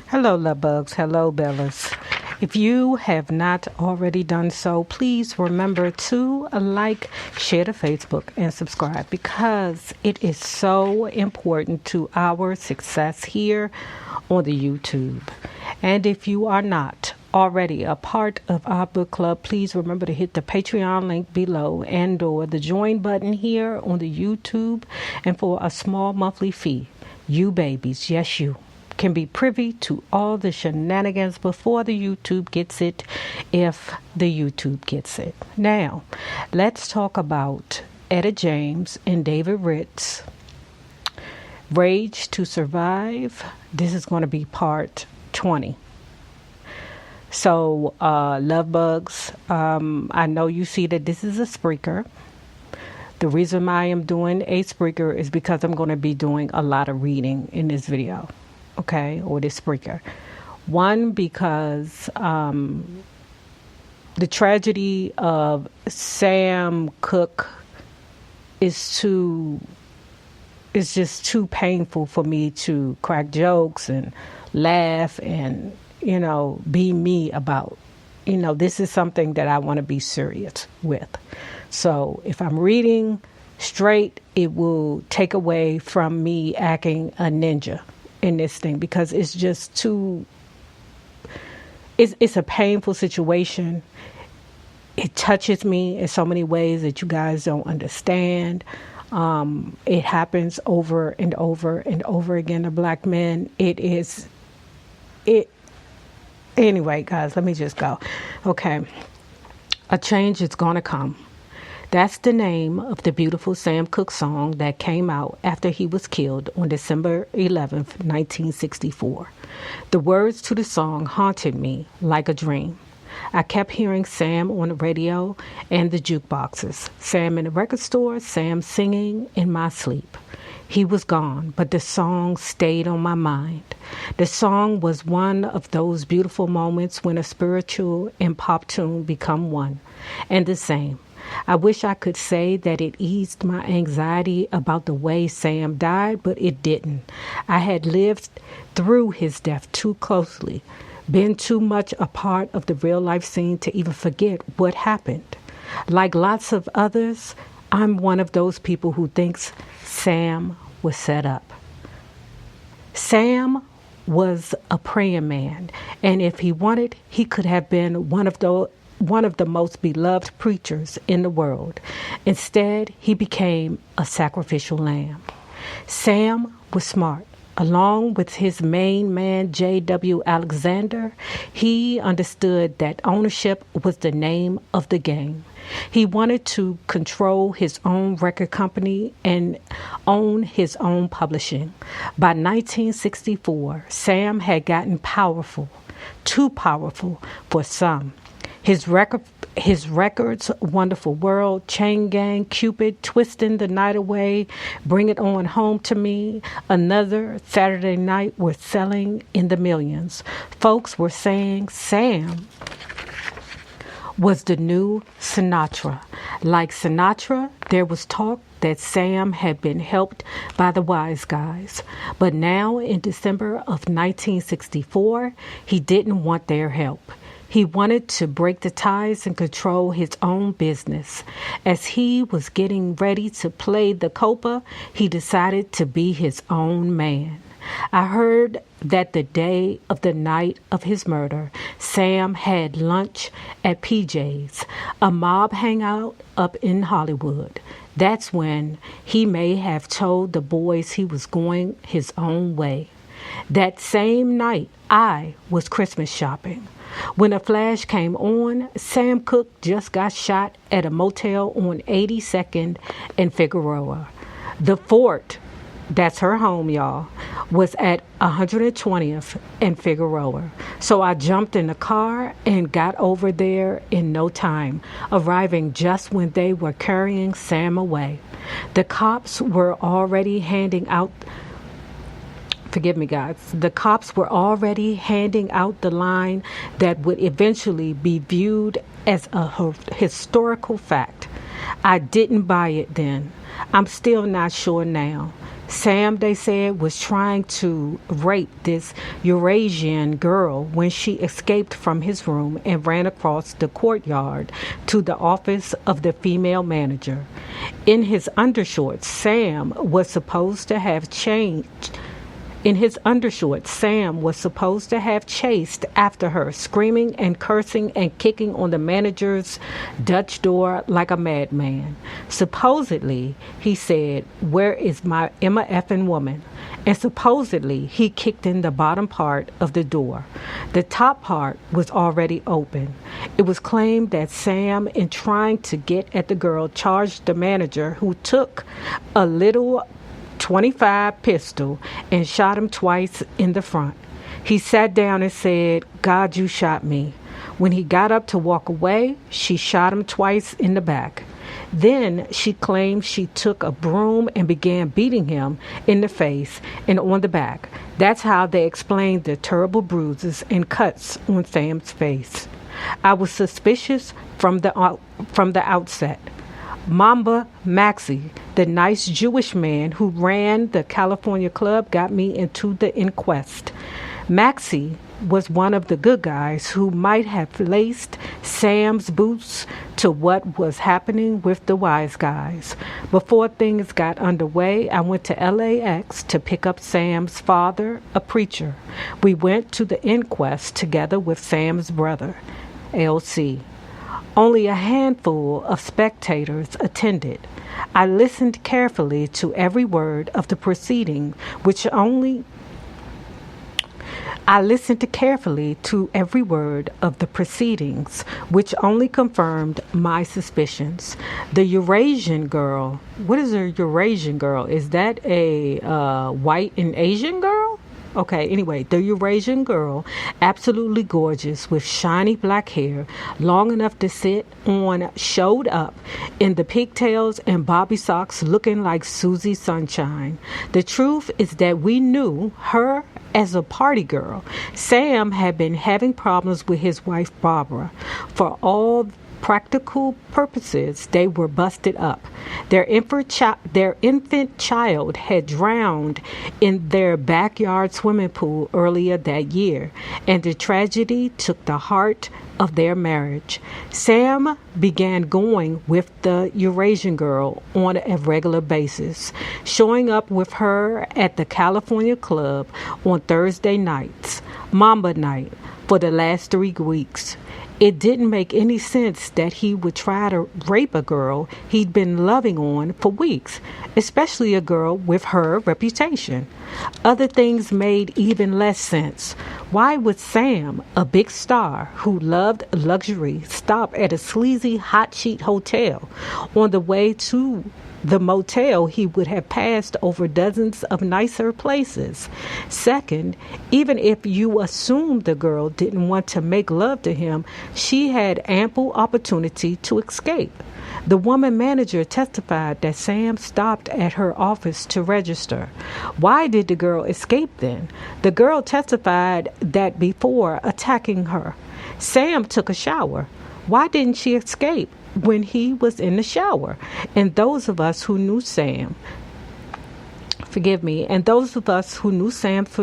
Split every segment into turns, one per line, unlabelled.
Hello, love bugs. Hello, Bellas. If you have not already done so, please remember to like, share to Facebook, and subscribe because it is so important to our success here on the YouTube. And if you are not already a part of our book club, please remember to hit the Patreon link below and or the join button here on the YouTube. And for a small monthly fee, you babies, yes you, can be privy to all the shenanigans before the YouTube gets it, if the YouTube gets it. Now, let's talk about Etta James and David Ritz. Rage to Survive. This is going to be part 20. So, love bugs, I know you see that this is a Spreaker. The reason I am doing a Spreaker is because I'm going to be doing a lot of reading in this video. Okay, or this Spreaker. One, because the tragedy of Sam Cooke is just too painful for me to crack jokes and laugh and, be me about. This is something that I want to be serious with. So if I'm reading straight, it will take away from me acting a ninja in this thing, because it's just too, it's a painful situation. It touches me in so many ways that you guys don't understand. It happens over and over and over again to black men. Anyway, guys, let me just go. Okay. A change is gonna come. That's the name of the beautiful Sam Cooke song that came out after he was killed on December 11th, 1964. The words to the song haunted me like a dream. I kept hearing Sam on the radio and the jukeboxes, Sam in the record store, Sam singing in my sleep. He was gone, but the song stayed on my mind. The song was one of those beautiful moments when a spiritual and pop tune become one and the same. I wish I could say that it eased my anxiety about the way Sam died, but it didn't. I had lived through his death too closely, been too much a part of the real life scene to even forget what happened. Like lots of others, I'm one of those people who thinks Sam was set up. Sam was a praying man, and if he wanted, he could have been one of the most beloved preachers in the world. Instead, he became a sacrificial lamb. Sam was smart. Along with his main man, J.W. Alexander, he understood that ownership was the name of the game. He wanted to control his own record company and own his own publishing. By 1964, Sam had gotten powerful, too powerful for some. His records, Wonderful World, Chain Gang, Cupid, Twisting the Night Away, Bring It On Home to Me, Another, Saturday Night were selling in the millions. Folks were saying Sam was the new Sinatra. Like Sinatra, there was talk that Sam had been helped by the wise guys. But now, in December of 1964, he didn't want their help. He wanted to break the ties and control his own business. As he was getting ready to play the Copa, he decided to be his own man. I heard that the day of the night of his murder, Sam had lunch at PJ's, a mob hangout up in Hollywood. That's when he may have told the boys he was going his own way. That same night, I was Christmas shopping. When a flash came on, Sam Cooke just got shot at a motel on 82nd and Figueroa. The Fort, that's her home, y'all, was at 120th and Figueroa. So I jumped in the car and got over there in no time, arriving just when they were carrying Sam away. The cops were already handing out the cops were already handing out the line that would eventually be viewed as a historical fact. I didn't buy it then. I'm still not sure now. Sam, they said, was trying to rape this Eurasian girl when she escaped from his room and ran across the courtyard to the office of the female manager. In his undershorts, Sam was supposed to have changed. In his undershorts, Sam was supposed to have chased after her, screaming and cursing and kicking on the manager's Dutch door like a madman. Supposedly, he said, "Where is my Emma effing woman?" And supposedly, he kicked in the bottom part of the door. The top part was already open. It was claimed that Sam, in trying to get at the girl, charged the manager, who took a little .25 pistol and shot him twice in the front. He sat down and said, "God, you shot me." When he got up to walk away, she shot him twice in the back. Then she claimed she took a broom and began beating him in the face and on the back. That's how they explained the terrible bruises and cuts on Sam's face. I was suspicious from the outset. Mamba Maxey, the nice Jewish man who ran the California club, got me into the Inquest. Maxey was one of the good guys who might have laced Sam's boots to what was happening with the wise guys. Before things got underway, I went to LAX to pick up Sam's father, a preacher. We went to the Inquest together with Sam's brother, LC. Only a handful of spectators attended. I listened carefully to every word of the proceeding, which only confirmed my suspicions. The Eurasian girl. What is a Eurasian girl? Is that a white and Asian girl? Okay, anyway, the Eurasian girl, absolutely gorgeous with shiny black hair, long enough to sit on, showed up in the pigtails and bobby socks looking like Susie Sunshine. The truth is that we knew her as a party girl. Sam had been having problems with his wife, Barbara. For all practical purposes, they were busted up. Their infant child had drowned in their backyard swimming pool earlier that year, and the tragedy took the heart of their marriage. Sam began going with the Eurasian girl on a regular basis, showing up with her at the California club on Thursday nights, Mamba night, for the last 3 weeks. It didn't make any sense that he would try to rape a girl he'd been loving on for weeks, especially a girl with her reputation. Other things made even less sense. Why would Sam, a big star who loved luxury, stop at a sleazy hot sheet hotel on the way to the motel he would have passed over dozens of nicer places? Second, even if you assume the girl didn't want to make love to him, she had ample opportunity to escape. The woman manager testified that Sam stopped at her office to register. Why did the girl escape then? The girl testified that before attacking her, Sam took a shower. Why didn't she escape when he was in the shower? And those of us who knew Sam for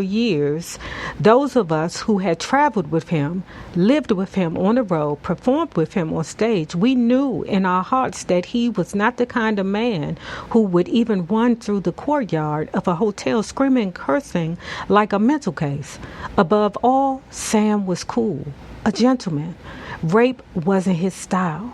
years, those of us who had traveled with him, lived with him on the road, performed with him on stage, we knew in our hearts that he was not the kind of man who would even run through the courtyard of a hotel screaming and cursing like a mental case. Above all, Sam was cool, a gentleman. Rape wasn't his style.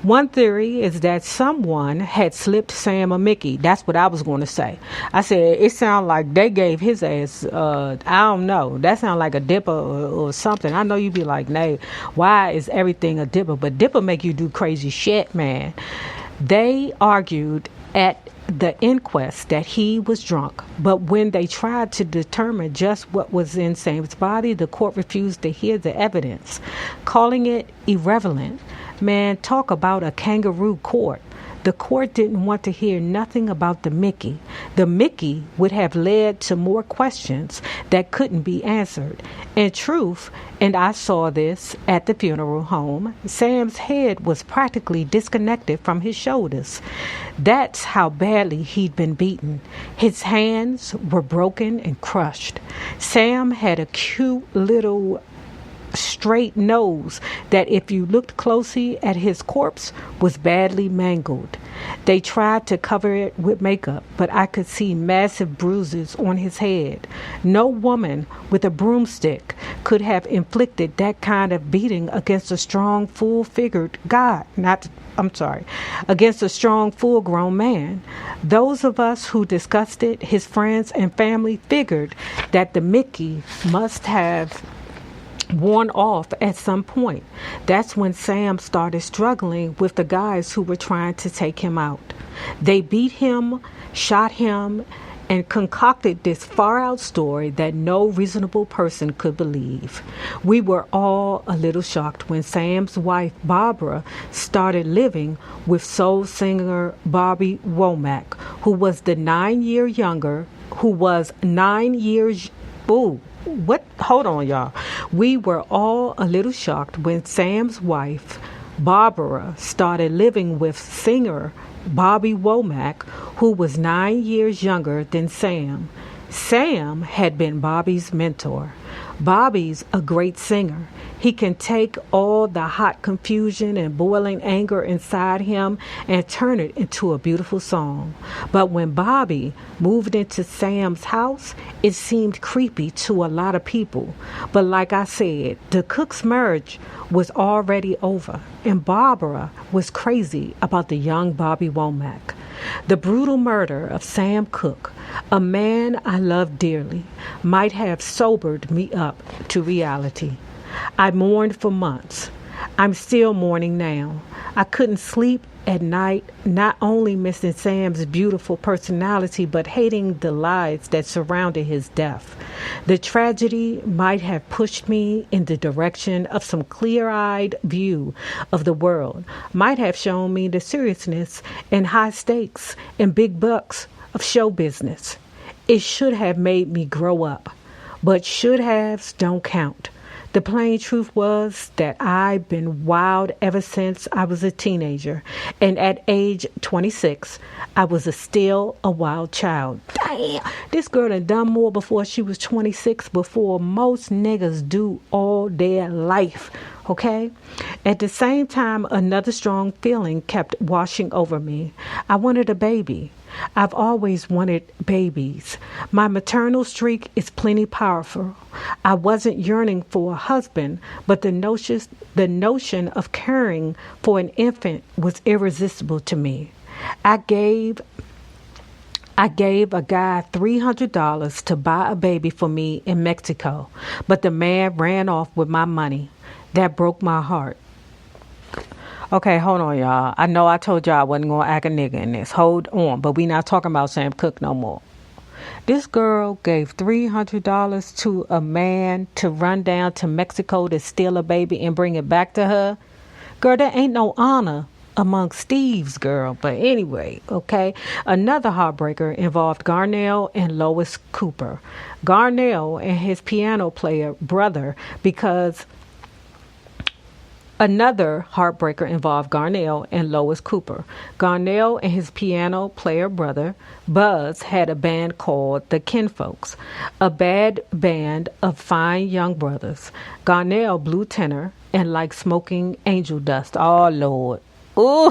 One theory is that someone had slipped Sam a Mickey. That's what I was going to say. I said, it sounded like they gave his ass, I don't know. That sounds like a dipper or something. I know you'd be like, Nay, why is everything a dipper? But dipper make you do crazy shit, man. They argued at the inquest that he was drunk, but when they tried to determine just what was in Sam's body, the court refused to hear the evidence, calling it irrelevant. Man, talk about a kangaroo court. The court didn't want to hear nothing about the Mickey. The Mickey would have led to more questions that couldn't be answered. In truth, and I saw this at the funeral home, Sam's head was practically disconnected from his shoulders. That's how badly he'd been beaten. His hands were broken and crushed. Sam had a cute little straight nose that, if you looked closely at his corpse, was badly mangled. They tried to cover it with makeup, but I could see massive bruises on his head. No woman with a broomstick could have inflicted that kind of beating against a strong, against a strong, full-grown man. Those of us who discussed it, his friends and family, figured that the Mickey must have worn off at some point. That's when Sam started struggling with the guys who were trying to take him out. They beat him, shot him, and concocted this far-out story that no reasonable person could believe. We were all a little shocked when Sam's wife, Barbara, started living with soul singer Bobby Womack, who was 9 years younger. Hold on, y'all. We were all a little shocked when Sam's wife, Barbara, started living with singer Bobby Womack, who was 9 years younger than Sam. Sam had been Bobby's mentor. Bobby's a great singer. He can take all the hot confusion and boiling anger inside him and turn it into a beautiful song. But when Bobby moved into Sam's house, it seemed creepy to a lot of people. But like I said, the Cooke's marriage was already over, and Barbara was crazy about the young Bobby Womack. The brutal murder of Sam Cooke, a man I loved dearly, might have sobered me up to reality. I mourned for months. I'm still mourning now. I couldn't sleep at night, not only missing Sam's beautiful personality, but hating the lies that surrounded his death. The tragedy might have pushed me in the direction of some clear-eyed view of the world, might have shown me the seriousness and high stakes and big bucks of show business. It should have made me grow up, but should-haves don't count. The plain truth was that I've been wild ever since I was a teenager, and at age 26, I was still a wild child. Damn, this girl had done more before she was 26, before most niggas do all their life, okay? At the same time, another strong feeling kept washing over me. I wanted a baby. I've always wanted babies. My maternal streak is plenty powerful. I wasn't yearning for a husband, but the notion of caring for an infant was irresistible to me. I gave a guy $300 to buy a baby for me in Mexico, but the man ran off with my money. That broke my heart. Okay, hold on, y'all. I know I told y'all I wasn't going to act a nigga in this. Hold on, but we not talking about Sam Cooke no more. This girl gave $300 to a man to run down to Mexico to steal a baby and bring it back to her. Girl, there ain't no honor among Steve's, girl. But anyway, okay. Another heartbreaker involved Garnell and Lois Cooper. Garnell and his piano player brother, because another heartbreaker involved Garnell and Lois Cooper. Garnell and his piano player brother, Buzz, had a band called The Kinfolks, a bad band of fine young brothers. Garnell blew tenor and liked smoking angel dust. Oh, Lord. Ooh,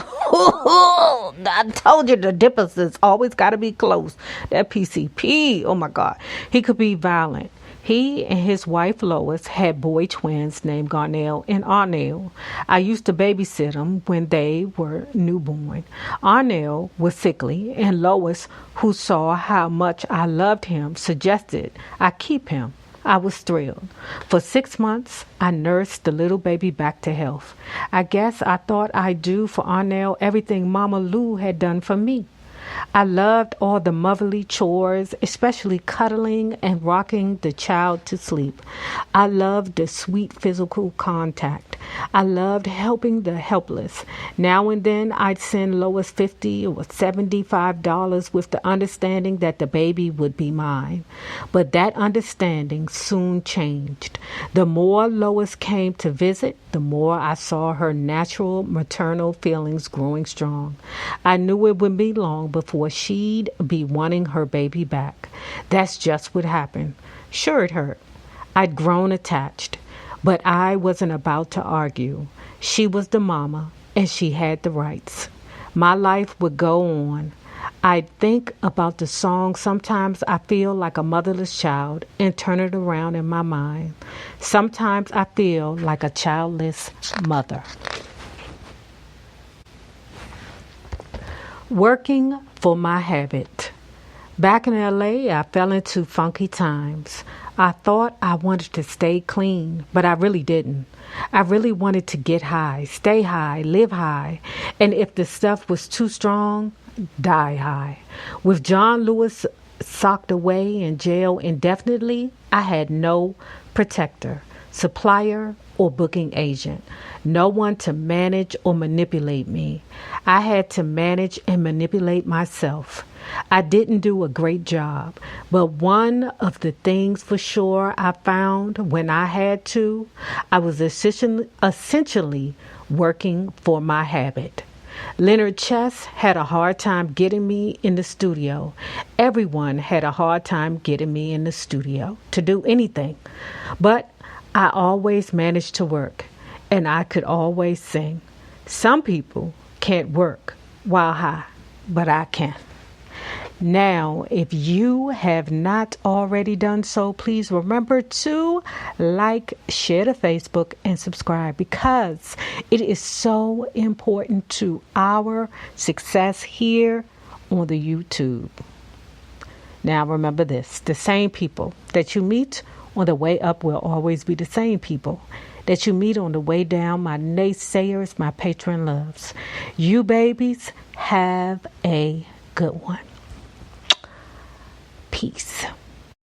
I told you the dippers is always got to be close. That PCP, oh my God. He could be violent. He and his wife Lois had boy twins named Garnell and Arnell. I used to babysit them when they were newborn. Arnell was sickly, and Lois, who saw how much I loved him, suggested I keep him. I was thrilled. For 6 months, I nursed the little baby back to health. I guess I thought I'd do for Arnell everything Mama Lou had done for me. I loved all the motherly chores, especially cuddling and rocking the child to sleep. I loved the sweet physical contact. I loved helping the helpless. Now and then I'd send Lois $50 or $75 with the understanding that the baby would be mine. But that understanding soon changed. The more Lois came to visit, the more I saw her natural maternal feelings growing strong. I knew it wouldn't be long before she'd be wanting her baby back. That's just what happened. Sure, it hurt. I'd grown attached, but I wasn't about to argue. She was the mama, and she had the rights. My life would go on. I'd think about the song Sometimes I Feel Like a Motherless Child and turn it around in my mind. Sometimes I feel like a childless mother. Working for my habit. Back in LA, I fell into funky times. I thought I wanted to stay clean, but I really didn't. I really wanted to get high, stay high, live high, and if the stuff was too strong, die high. With John Lewis socked away in jail indefinitely, I had no protector, supplier, or booking agent. No one to manage or manipulate me. I had to manage and manipulate myself. I didn't do a great job, but one of the things for sure I found when I had to, I was essentially working for my habit. Leonard Chess had a hard time getting me in the studio. Everyone had a hard time getting me in the studio to do anything. But I always managed to work, and I could always sing. Some people can't work while high, but I can. Now, if you have not already done so, please remember to like, share to Facebook, and subscribe because it is so important to our success here on the YouTube. Now, remember this, the same people that you meet on the way up will always be the same people that you meet on the way down, my naysayers, my patron loves. You babies, have a good one. Peace.